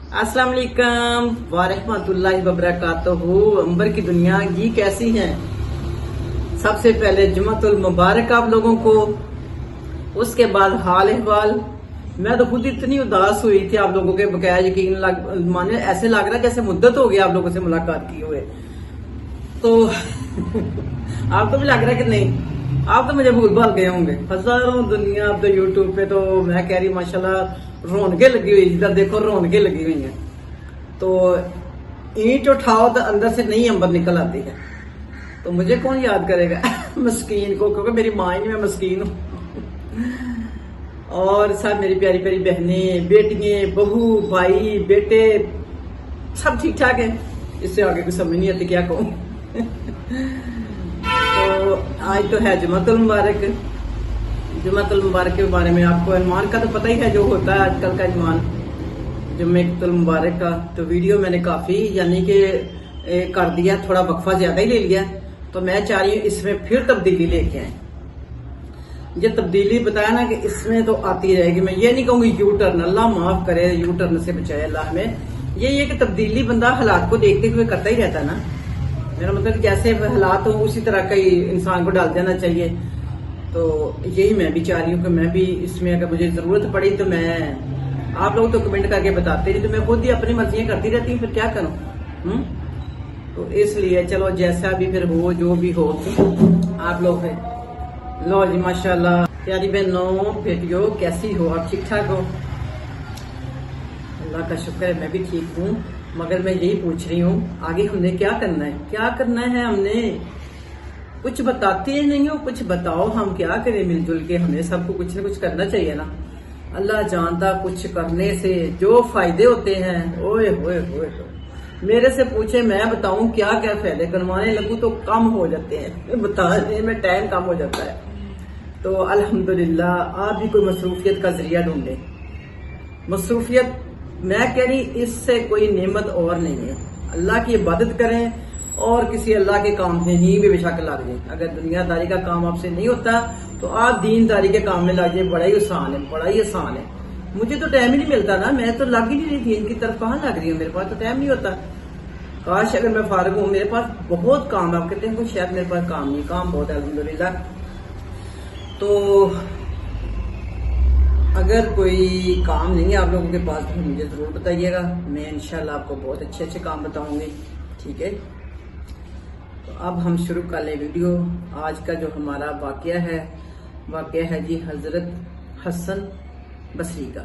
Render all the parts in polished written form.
अस्सलाम वालेकुम वरहमतुल्लाहि वबरकातुहू। अंबर की दुनिया ये कैसी है। सबसे पहले जुम्मतुल मुबारक आप लोगों को, उसके बाद हाल अहवाल। मैं तो खुद इतनी उदास हुई थी आप लोगों के बकाया यकीन माने ऐसे लग रहा जैसे मुद्दत हो गई आप लोगों से मुलाकात किए हुए। तो आपको भी लग रहा है कि नहीं, आप तो मुझे भूल भाल गए होंगे। हजारों दुनिया अब तो यूट्यूब पे तो मैं कह रही माशाल्लाह रौनकें लगी हुई, जिधर देखो रौनकें लगी हुई हैं। तो ईंट उठाओ तो अंदर से नई अंबर निकल आती है। तो मुझे कौन याद करेगा मस्कीन को, क्योंकि मेरी माँ ही मैं मस्कीन हूँ। और सब मेरी प्यारी प्यारी बहनें, बेटियां, बहू, भाई, बेटे सब ठीक ठाक है। इससे आगे कुछ समझ नहीं आती क्या कहूँ। तो आज तो है जुम्मतुल मुबारक। जुम्मतुल मुबारक के बारे में आपको ईमान का तो पता ही है, जो होता है आजकल का ईमान जुम्मतुल मुबारक का। तो वीडियो मैंने काफी यानी कि कर दिया, थोड़ा वक्फा ज्यादा ही ले लिया। तो मैं चाह रही हूँ इसमें फिर तब्दीली लेके आए। ये तब्दीली बताया ना कि इसमें तो आती रहेगी। मैं ये नहीं कहूंगी यू टर्न, अल्लाह माफ करे, यू टर्न से बचाए अल्लाह में। ये कि तब्दीली बंदा हालात को देखते हुए करता ही रहता ना। मेरा मतलब जैसे हालात हो उसी तरह का ही इंसान को डाल देना चाहिए। तो यही मैं भी चाह रही हूँ कि मैं भी इसमें अगर मुझे जरूरत पड़ी तो मैं, आप लोग तो कमेंट करके बताते नहीं तो मैं खुद ही अपनी मर्जियां करती रहती हूँ, फिर क्या करूँ। तो इसलिए चलो जैसा भी फिर हो, जो भी हो आप लोग है। लो जी माशाल्लाह प्यारी बहनों बेटियों, कैसी हो आप? ठीक ठाक हो? अल्लाह का शुक्र है मैं भी ठीक हूँ। मगर मैं यही पूछ रही हूँ आगे हमने क्या करना है, क्या करना है। हमने कुछ बताते ही नहीं हो, कुछ बताओ हम क्या करें मिलजुल के। हमें सबको कुछ न कुछ करना चाहिए ना। अल्लाह जानता कुछ करने से जो फायदे होते हैं। ओए होए होए, मेरे से पूछे मैं बताऊं क्या क्या फायदे। करवाने लगूं तो कम हो जाते हैं, बताने में टाइम कम हो जाता है। तो अल्हम्दुलिल्लाह आप भी कोई मसरूफियत का जरिया ढूंढे। मसरूफियत मैं कह रही इससे कोई नेमत और नहीं है। अल्लाह की इबादत करें और किसी अल्लाह के काम में ही बेशक लग जाए। अगर दुनियादारी का काम आपसे नहीं होता तो आप दीनदारी के काम में लग जाए। बड़ा ही आसान है, बड़ा ही आसान है। मुझे तो टाइम ही नहीं मिलता ना, मैं तो लग ही नहीं रही थी इनकी तरफ। कहाँ लग रही हूँ, मेरे पास तो टाइम नहीं होता। काश अगर मैं फारिग हूँ, मेरे पास बहुत काम है। आप कहते हैं कुछ शायद मेरे पास काम नहीं, काम बहुत है अल्हम्दुलिल्लाह। तो अगर कोई काम नहीं है आप लोगों के पास तो मुझे जरूर बताइएगा। मैं इंशाल्लाह आपको बहुत अच्छे अच्छे काम बताऊंगी, ठीक है। तो अब हम शुरू कर ले वीडियो। आज का जो हमारा वाकया है जी हजरत हसन बसरी का।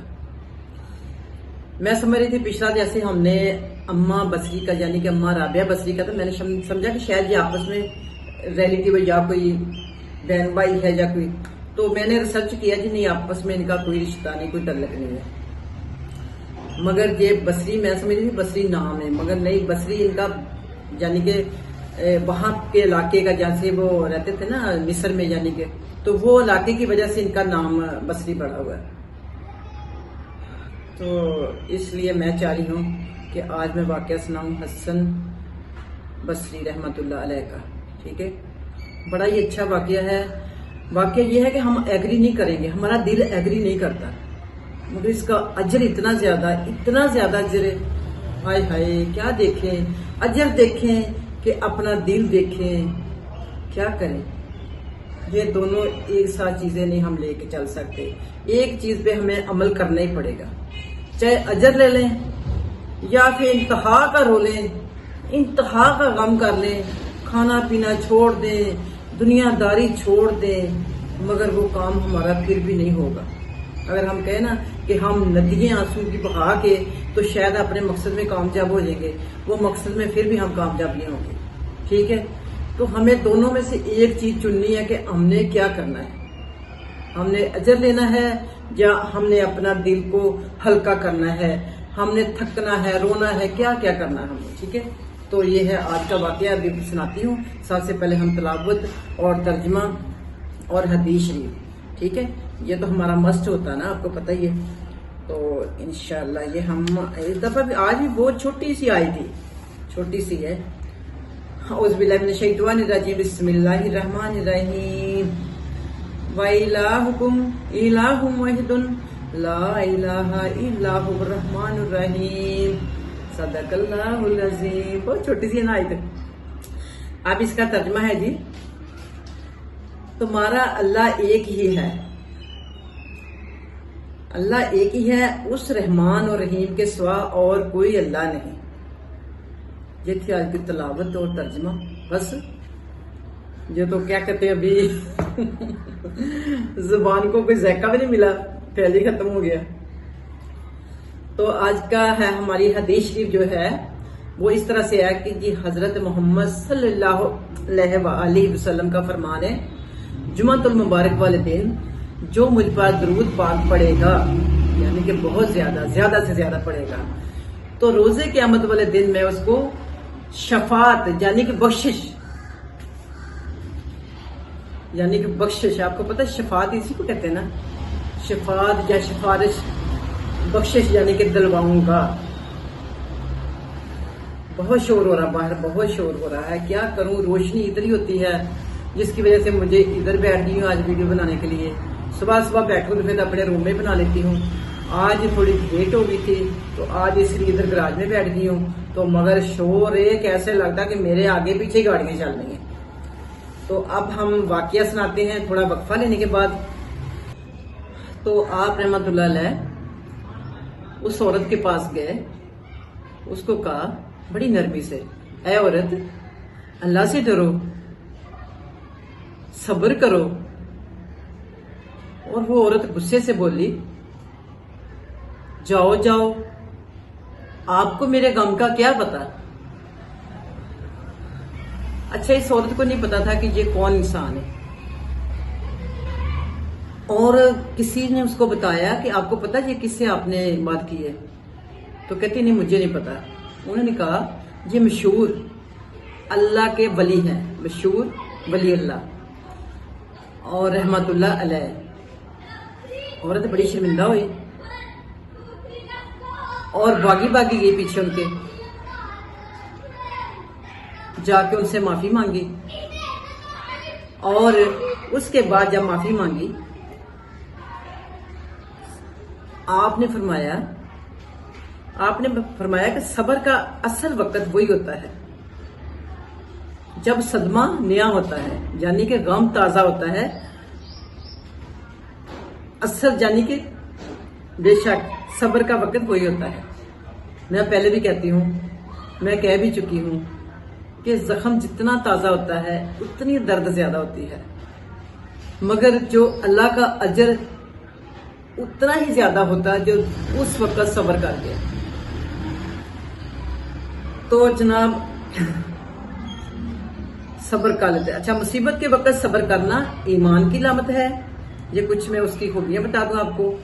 मैं समझ रही थी पिछला जैसे हमने अम्मा बसरी का यानी कि अम्मा राबिया बसरी का, तो मैंने समझा कि शायद ये आपस में रिलेटिव या कोई बहन भाई है या कोई। तो मैंने रिसर्च किया जी नहीं, आपस में इनका कोई रिश्ता नहीं, कोई तल्लक नहीं है। मगर ये बसरी मैं समझ रही थी बसरी नाम है, मगर नहीं, बसरी इनका यानी कि वहां के इलाके का, जैसे वो रहते थे ना मिस्र में, यानी कि तो वो इलाके की वजह से इनका नाम बसरी पड़ा हुआ है। तो इसलिए मैं चाह रही हूँ कि आज मैं वाकया सुनाऊं हसन बसरी रहमतुल्लाह अलैह का, ठीक है। बड़ा ही अच्छा वाकया है। वाकया ये है कि हम एग्री नहीं करेंगे, हमारा दिल एग्री नहीं करता, मगर इसका अजर इतना ज्यादा अजर है। हाय हाय क्या देखें, अजर देखें कि अपना दिल देखें। क्या करें, ये दोनों एक साथ चीजें नहीं हम लेके चल सकते। एक चीज पे हमें अमल करना ही पड़ेगा, चाहे अजर ले लें या फिर इंतहा का रो लें, इंतहा का गम कर लें, खाना पीना छोड़ दें, दुनियादारी छोड़ दें, मगर वो काम हमारा फिर भी नहीं होगा। अगर हम कहें ना कि हम नदियां आंसू की बहा के तो शायद अपने मकसद में कामयाब हो जाएंगे, वो मकसद में फिर भी हम कामयाब नहीं होंगे, ठीक है। तो हमें दोनों में से एक चीज चुननी है कि हमने क्या करना है। हमने अजर लेना है या हमने अपना दिल को हल्का करना है, हमने थकना है, रोना है, क्या क्या करना है हमें, ठीक है। तो ये है आज का वाकया, अभी सुनाती हूँ। सबसे पहले हम तलावत और तर्जमा और हदीस शरीफ, ठीक है। ये तो हमारा मस्ट होता है ना, आपको पता ही है। तो इंशाल्लाह ये हम इस दफा भी आज भी बहुत छोटी सी आई थी, छोटी सी है। औज़ुबिल्लाहि बिस्मिल्लाहिर्रहमानिर्रहीम। व इलाहुकुम इलाहुम वाहिदुन لا الہ الا هو الرحمن الرحیم صدق اللہ العظیم. بہت چھوٹی سی نا آیت. اب اس کا ترجمہ ہے جی، تمہارا اللہ ایک ہی ہے، اللہ ایک ہی ہے، اس رحمان اور رحیم کے سوا اور کوئی اللہ نہیں. یہ تھی آج کی تلاوت اور ترجمہ. بس جو تو کیا کہتے ہیں ابھی زبان کو کوئی ذائقہ بھی نہیں ملا، پہلے ہی ختم ہو گیا. تو آج کا ہے ہماری حدیث شریف جو ہے وہ اس طرح سے ہے کہ جی حضرت محمد صلی اللہ علیہ وآلہ وسلم کا فرمان ہے، جمعۃ المبارک والے دن جو مجھ پر درود پاک پڑھے گا، یعنی کہ بہت زیادہ سے زیادہ پڑھے گا، تو روز قیامت والے دن میں اس کو شفاعت یعنی کہ بخشش، یعنی کہ بخشش، آپ کو پتہ ہے شفاعت اسی کو کہتے ہیں نا، شفاعت یا سفارش، بخشش یعنی کہ دلواؤں گا. بہت شور ہو رہا باہر، بہت شور ہو رہا ہے، کیا کروں، روشنی ادھر ہی ہوتی ہے جس کی وجہ سے مجھے ادھر بیٹھ گئی ہوں آج ویڈیو بنانے کے لیے. صبح بیٹھوں تو پھر اپنے روم میں بنا لیتی ہوں. آج تھوڑی لیٹ ہو گئی تھی تو آج اس لیے ادھر گراج میں بیٹھ گئی ہوں. تو مگر شور ایک ایسے لگتا کہ میرے آگے پیچھے گاڑیاں چل رہی ہیں. تو اب ہم واقعہ سناتے ہیں تھوڑا وقفہ لینے کے بعد. تو آپ رحمت اللہ علیہ اس عورت کے پاس گئے، اس کو کہا بڑی نرمی سے، اے عورت اللہ سے ڈرو، صبر کرو. اور وہ عورت غصے سے بولی جاؤ جاؤ، آپ کو میرے غم کا کیا پتا. اچھا اس عورت کو نہیں پتا تھا کہ یہ کون انسان ہے، اور کسی نے اس کو بتایا کہ آپ کو پتا یہ کس سے آپ نے بات کی ہے، تو کہتی نہیں مجھے نہیں پتا. انہوں نے کہا یہ مشہور اللہ کے ولی ہیں، مشہور ولی اللہ اور رحمت اللہ علیہ. عورت بڑی شرمندہ ہوئی اور باغی گئی پیچھے ان کے، جا کے ان سے معافی مانگی. اور اس کے بعد جب معافی مانگی آپ نے فرمایا کہ صبر کا اصل وقت وہی ہوتا ہے جب صدمہ نیا ہوتا ہے، یعنی کہ غم تازہ ہوتا ہے. اصل یعنی کہ بے شک صبر کا وقت وہی ہوتا ہے. میں پہلے بھی کہتی ہوں، میں کہہ بھی چکی ہوں کہ زخم جتنا تازہ ہوتا ہے اتنی درد زیادہ ہوتی ہے، مگر جو اللہ کا اجر اتنا ہی زیادہ ہوتا ہے جو اس وقت صبر کر گیا. تو جناب صبر کر لیتے. اچھا مصیبت کے وقت صبر کرنا ایمان کی علامت ہے. یہ کچھ میں اس کی خوبیاں بتا دوں آپ کو.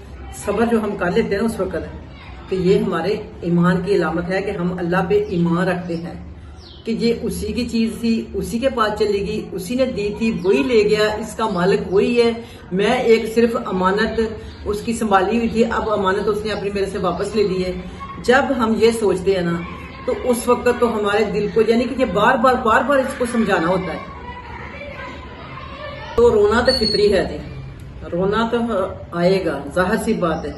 صبر جو ہم کر لیتے ہیں نا اس وقت، کہ یہ ہمارے ایمان کی علامت ہے کہ ہم اللہ پہ ایمان رکھتے ہیں کہ یہ اسی کی چیز تھی، اسی کے پاس چلی گئی، اسی نے دی تھی، وہی لے گیا، اس کا مالک وہی ہے، میں ایک صرف امانت اس کی سنبھالی ہوئی تھی، اب امانت اس نے اپنی میرے سے واپس لے لی ہے. جب ہم یہ سوچتے ہیں نا تو اس وقت تو ہمارے دل کو یعنی کہ یہ بار بار اس کو سمجھانا ہوتا ہے. تو رونا تو فطری ہے جی، رونا تو آئے گا، ظاہر سی بات ہے،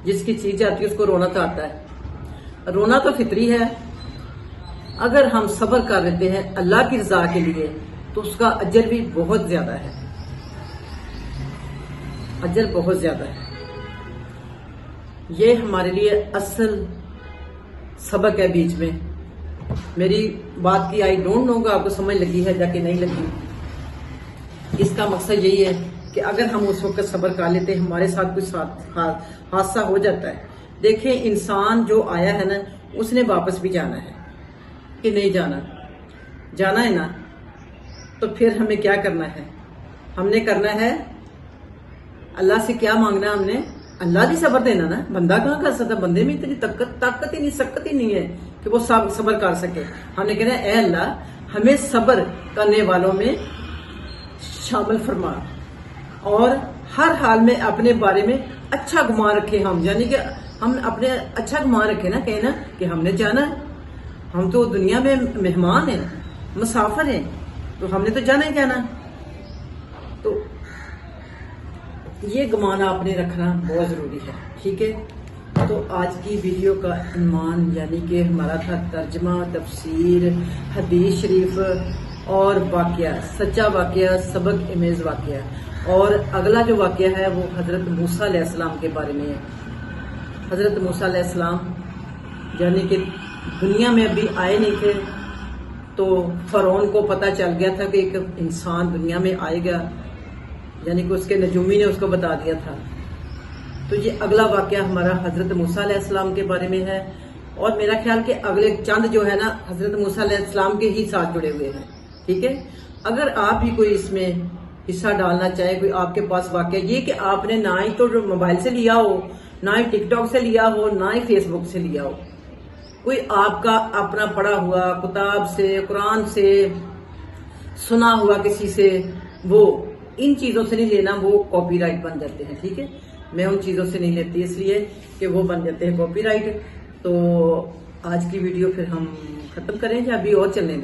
جس کی چیز آتی ہے اس کو رونا تو آتا ہے. رونا تو فطری ہے. اگر ہم صبر کر لیتے ہیں اللہ کی رضا کے لیے تو اس کا اجر بھی بہت زیادہ ہے، اجر بہت زیادہ ہے. یہ ہمارے لیے اصل سبق ہے. بیچ میں میری بات کی آئی ڈونٹ نو آپ کو سمجھ لگی ہے یا کہ نہیں لگی. اس کا مقصد یہی ہے کہ اگر ہم اس وقت صبر کر لیتے ہیں، ہمارے ساتھ کچھ حادثہ ہو جاتا ہے. دیکھیں انسان جو آیا ہے نا اس نے واپس بھی جانا ہے کہ نہیں جانا ہے نا. تو پھر ہمیں کیا کرنا ہے؟ ہم نے کرنا ہے اللہ سے کیا مانگنا ہے؟ ہم نے اللہ کی صبر دینا نا. بندہ کہاں کر سکتا؟ بندے میں اتنی طاقت ہی نہیں، سکت ہی نہیں ہے کہ وہ صبر کر سکے. ہم نے کہنا ہے اے اللہ ہمیں صبر کرنے والوں میں شامل فرما، اور ہر حال میں اپنے بارے میں اچھا گمان رکھے. ہم یعنی کہ ہم اپنے اچھا گمان رکھے نا، کہنا کہ ہم نے جانا ہے، ہم تو دنیا میں مہمان ہیں، مسافر ہیں، تو ہم نے تو جانا ہی جانا. تو یہ گمانا آپ نے رکھنا بہت ضروری ہے، ٹھیک ہے۔ تو آج کی ویڈیو کا عنوان یعنی کہ ہمارا تھا ترجمہ، تفسیر، حدیث شریف اور واقعہ، سچا واقعہ، سبق امیز واقعہ، اور اگلا جو واقعہ ہے وہ حضرت موسیٰ علیہ السلام کے بارے میں ہے۔ حضرت موسیٰ علیہ السلام یعنی کہ دنیا میں ابھی آئے نہیں تھے، تو فرعون کو پتہ چل گیا تھا کہ ایک انسان دنیا میں آئے گا، یعنی کہ اس کے نجومی نے اس کو بتا دیا تھا۔ تو یہ اگلا واقعہ ہمارا حضرت موسیٰ علیہ السلام کے بارے میں ہے، اور میرا خیال کہ اگلے چند جو ہے نا حضرت موسیٰ علیہ السلام کے ہی ساتھ جڑے ہوئے ہیں، ٹھیک ہے۔ اگر آپ بھی کوئی اس میں حصہ ڈالنا چاہے، کوئی آپ کے پاس واقعہ، یہ کہ آپ نے نہ ہی تو موبائل سے لیا ہو، نہ ہی ٹک ٹاک سے لیا ہو، نہ ہی فیس بک سے لیا ہو، کوئی آپ کا اپنا پڑھا ہوا کتاب سے، قرآن سے، سنا ہوا کسی سے، وہ ان چیزوں سے نہیں لینا، وہ کاپی رائٹ بن جاتے ہیں، ٹھیک ہے۔ میں ان چیزوں سے نہیں لیتی اس لیے کہ وہ بن جاتے ہیں کاپی رائٹ۔ تو آج کی ویڈیو پھر ہم ختم کریں یا ابھی اور چلنے دیں؟